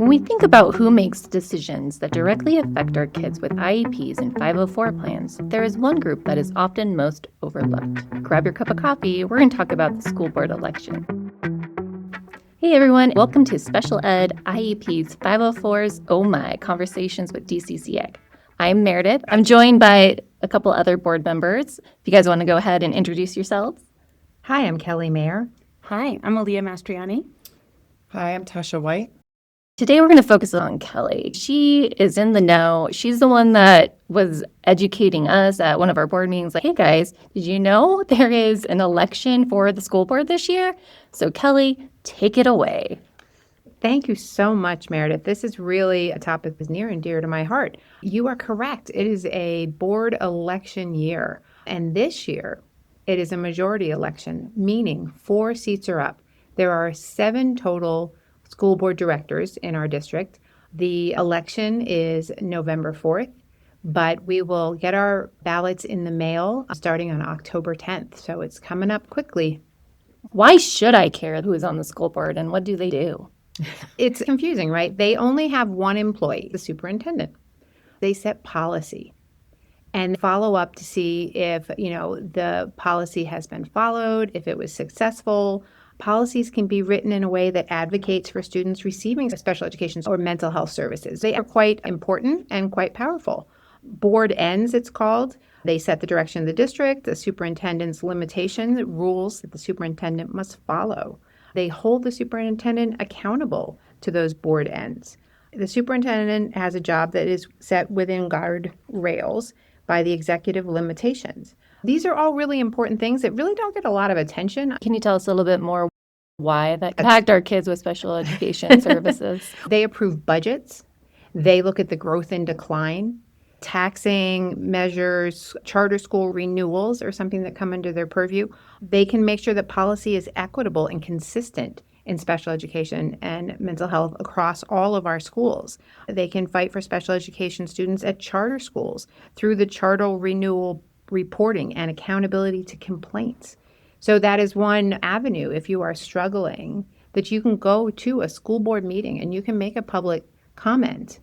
When we think about who makes decisions that directly affect our kids with IEPs and 504 plans, there is one group that is often most overlooked. Grab your cup of coffee, we're going to talk about the school board election. Hey everyone, welcome to Special Ed IEPs 504's Oh My Conversations with DCCA. I'm Meredith. I'm joined by a couple other board members. If you guys want to go ahead and introduce yourselves. Hi, I'm Kelly Mayer. Hi, I'm Aaliyah Mastriani. Hi, I'm Tasha White. Today we're going to focus on Kelly. She is in the know. She's the one that was educating us at one of our board meetings like, hey guys, did you know there is an election for the school board this year? So Kelly, take it away. Thank you so much, Meredith. This is really a topic that's near and dear to my heart. You are correct. It is a board election year. And this year, it is a majority election, meaning 4 seats are up. There are 7 total school board directors in our district. The election is November 4th, but we will get our ballots in the mail starting on October 10th. So it's coming up quickly. Why should I care who is on the school board and what do they do? It's confusing, right? They only have one employee, the superintendent. They set policy and follow up to see if, the policy has been followed, if it was successful. Policies can be written in a way that advocates for students receiving special education or mental health services. They are quite important and quite powerful. Board ends, it's called. They set the direction of the district, the superintendent's limitations, rules that the superintendent must follow. They hold the superintendent accountable to those board ends. The superintendent has a job that is set within guardrails by the executive limitations. These are all really important things that really don't get a lot of attention. Can you tell us a little bit more why that impact our kids with special education services? They approve budgets. They look at the growth and decline. Taxing measures, charter school renewals are something that come under their purview. They can make sure that policy is equitable and consistent in special education and mental health across all of our schools. They can fight for special education students at charter schools through the charter renewal reporting and accountability to complaints. So that is one avenue if you are struggling, that you can go to a school board meeting and you can make a public comment.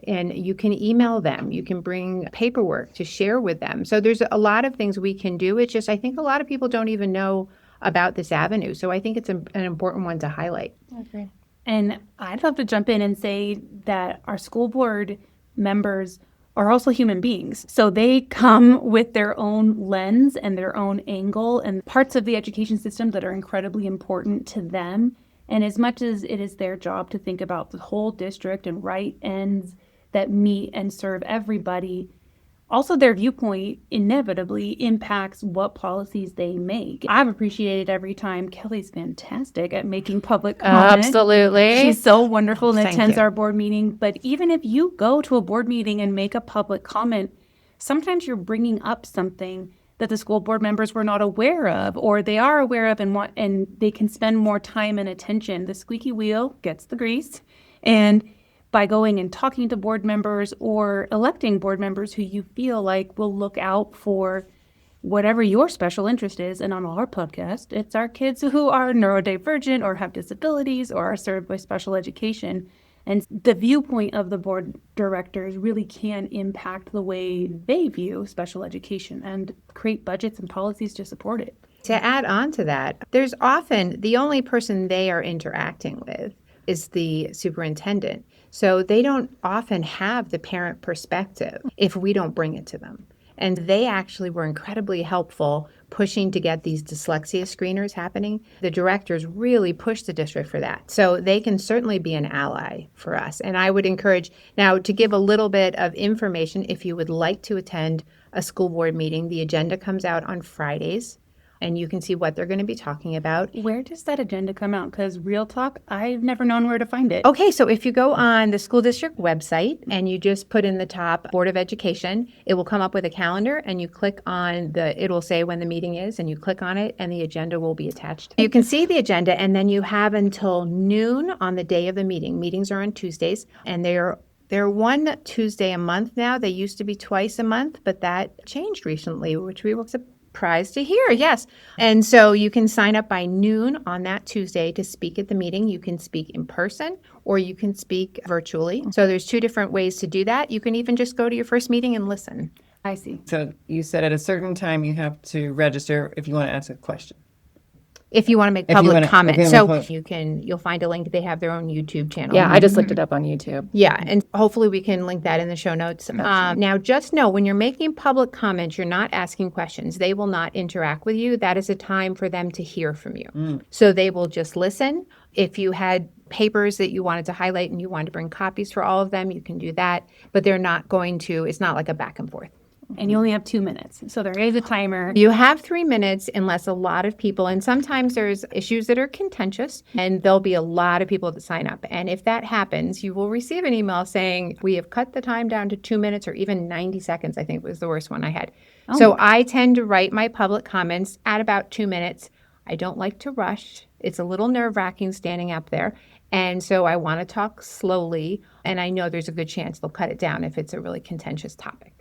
And you can email them. You can bring paperwork to share with them. So there's a lot of things we can do. It's just I think a lot of people don't even know about this avenue. So I think it's an important one to highlight. Okay. And I'd love to jump in and say that our school board members are also human beings. So they come with their own lens and their own angle and parts of the education system that are incredibly important to them. And as much as it is their job to think about the whole district and right ends that meet and serve everybody, also their viewpoint inevitably impacts what policies they make. I've appreciated every time. Kelly's fantastic at making public comment. Absolutely. She's so wonderful and Thank attends you. our board meeting. But even if you go to a board meeting and make a public comment, sometimes you're bringing up something that the school board members were not aware of, or they are aware of and they can spend more time and attention. The squeaky wheel gets the grease. And by going and talking to board members or electing board members who you feel like will look out for whatever your special interest is. And on our podcast, it's our kids who are neurodivergent or have disabilities or are served by special education. And the viewpoint of the board directors really can impact the way they view special education and create budgets and policies to support it. To add on to that, there's often the only person they are interacting with is the superintendent. So they don't often have the parent perspective if we don't bring it to them. And they actually were incredibly helpful pushing to get these dyslexia screeners happening. The directors really pushed the district for that. So they can certainly be an ally for us. And I would encourage now to give a little bit of information if you would like to attend a school board meeting. The agenda comes out on Fridays, and you can see what they're going to be talking about. Where does that agenda come out? Because real talk, I've never known where to find it. Okay, so if you go on the school district website and you just put in the top Board of Education, it will come up with a calendar and you click on it will say when the meeting is and you click on it and the agenda will be attached. You can see the agenda and then you have until noon on the day of the meeting. Meetings are on Tuesdays and they're one Tuesday a month now. They used to be twice a month, but that changed recently, which we were surprised to hear. Yes. And so you can sign up by noon on that Tuesday to speak at the meeting. You can speak in person or you can speak virtually. So there's two different ways to do that. You can even just go to your first meeting and listen. I see. So you said at a certain time you have to register if you want to ask a question. If you want to make If you public wanna- comment. if you So wanna- you'll find a link. They have their own YouTube channel. Yeah, I just looked it up on YouTube. Yeah, and hopefully we can link that in the show notes. Now, just know when you're making public comments, you're not asking questions. They will not interact with you. That is a time for them to hear from you. So they will just listen. If you had papers that you wanted to highlight and you wanted to bring copies for all of them, you can do that. But they're not going to, it's not like a back and forth. And you only have 2 minutes. So there is a timer. You have 3 minutes unless a lot of people, and sometimes there's issues that are contentious, and there'll be a lot of people that sign up. And if that happens, you will receive an email saying, we have cut the time down to 2 minutes or even 90 seconds, I think was the worst one I had. So I tend to write my public comments at about 2 minutes. I don't like to rush. It's a little nerve-wracking standing up there. And so I want to talk slowly, and I know there's a good chance they'll cut it down if it's a really contentious topic.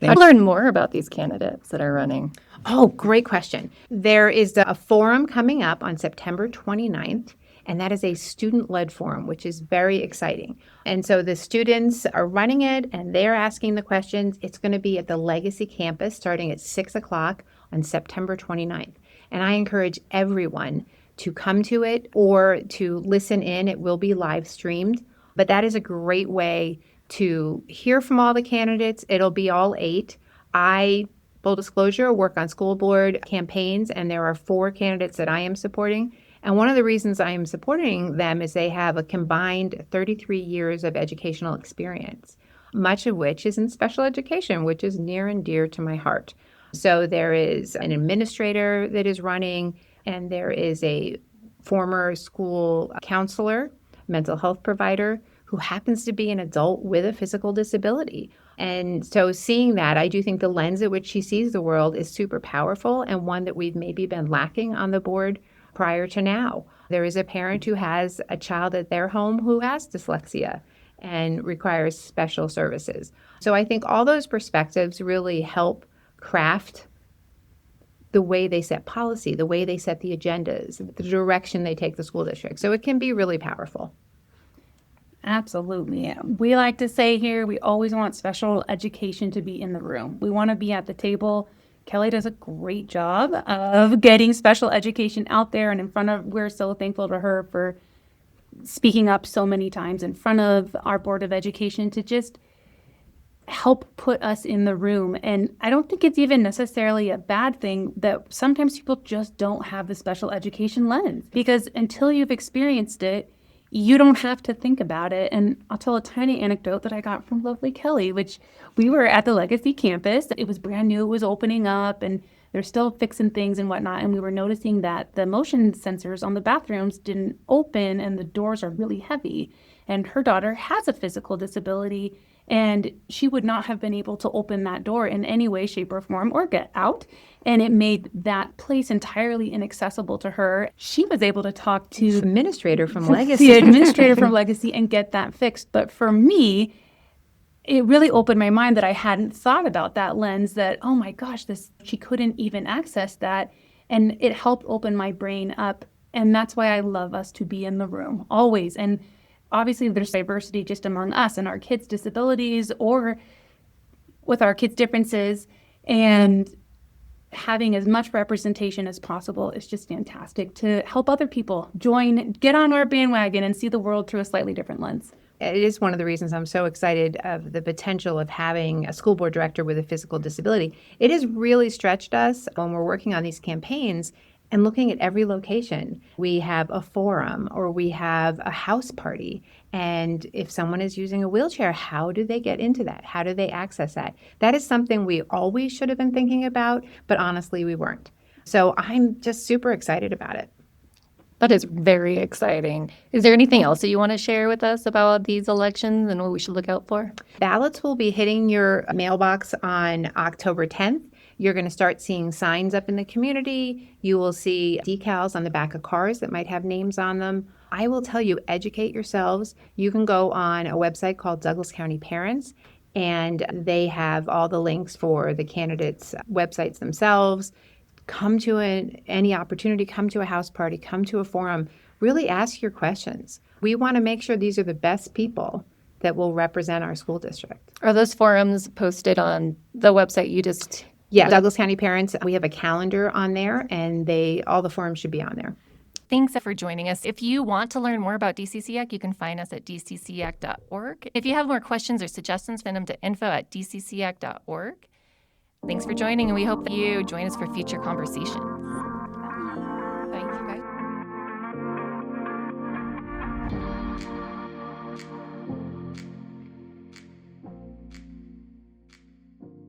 I'd learn more about these candidates that are running. Oh, great question. There is a forum coming up on September 29th, and that is a student-led forum, which is very exciting. And so the students are running it, and they're asking the questions. It's going to be at the Legacy campus starting at 6 o'clock on September 29th. And I encourage everyone to come to it or to listen in. It will be live streamed, but that is a great way to hear from all the candidates. It'll be all 8. I, full disclosure, work on school board campaigns, and there are 4 candidates that I am supporting. And one of the reasons I am supporting them is they have a combined 33 years of educational experience, much of which is in special education, which is near and dear to my heart. So there is an administrator that is running, and there is a former school counselor, mental health provider, who happens to be an adult with a physical disability. And so seeing that, I do think the lens at which she sees the world is super powerful and one that we've maybe been lacking on the board prior to now. There is a parent who has a child at their home who has dyslexia and requires special services. So I think all those perspectives really help craft the way they set policy, the way they set the agendas, the direction they take the school district. So it can be really powerful. Absolutely. We like to say here, we always want special education to be in the room. We want to be at the table. Kelly does a great job of getting special education out there and in front of, we're so thankful to her for speaking up so many times in front of our Board of Education to just help put us in the room. And I don't think it's even necessarily a bad thing that sometimes people just don't have the special education lens, because until you've experienced it, you don't have to think about it. And I'll tell a tiny anecdote that I got from lovely Kelly, which we were at the Legacy campus. It was brand new, it was opening up, and they're still fixing things and whatnot. And we were noticing that the motion sensors on the bathrooms didn't open and the doors are really heavy. And her daughter has a physical disability, and she would not have been able to open that door in any way, shape, or form or get out. And it made that place entirely inaccessible to her. She was able to talk to Administrator from Legacy. the administrator from Legacy and get that fixed. But for me, it really opened my mind that I hadn't thought about that lens, that, oh my gosh, she couldn't even access that. And it helped open my brain up. And that's why I love us to be in the room always. And obviously there's diversity just among us and our kids' disabilities or with our kids' differences. And having as much representation as possible is just fantastic to help other people get on our bandwagon and see the world through a slightly different lens. It is one of the reasons I'm so excited of the potential of having a school board director with a physical disability. It has really stretched us when we're working on these campaigns and looking at every location. We have a forum or we have a house party. And if someone is using a wheelchair, how do they get into that? How do they access that? That is something we always should have been thinking about, but honestly, we weren't. So I'm just super excited about it. That is very exciting. Is there anything else that you want to share with us about these elections and what we should look out for? Ballots will be hitting your mailbox on October 10th. You're going to start seeing signs up in the community. You will see decals on the back of cars that might have names on them. I will tell you, educate yourselves. You can go on a website called Douglas County Parents, and they have all the links for the candidates' websites themselves, come to any opportunity, come to a house party, come to a forum, really ask your questions. We want to make sure these are the best people that will represent our school district. Are those forums posted on the website you just... Yeah, Douglas County Parents, we have a calendar on there, and all the forums should be on there. Thanks for joining us. If you want to learn more about DCCAC, you can find us at dccac.org. If you have more questions or suggestions, send them to info@dccac.org. Thanks for joining, and we hope that you join us for future conversations.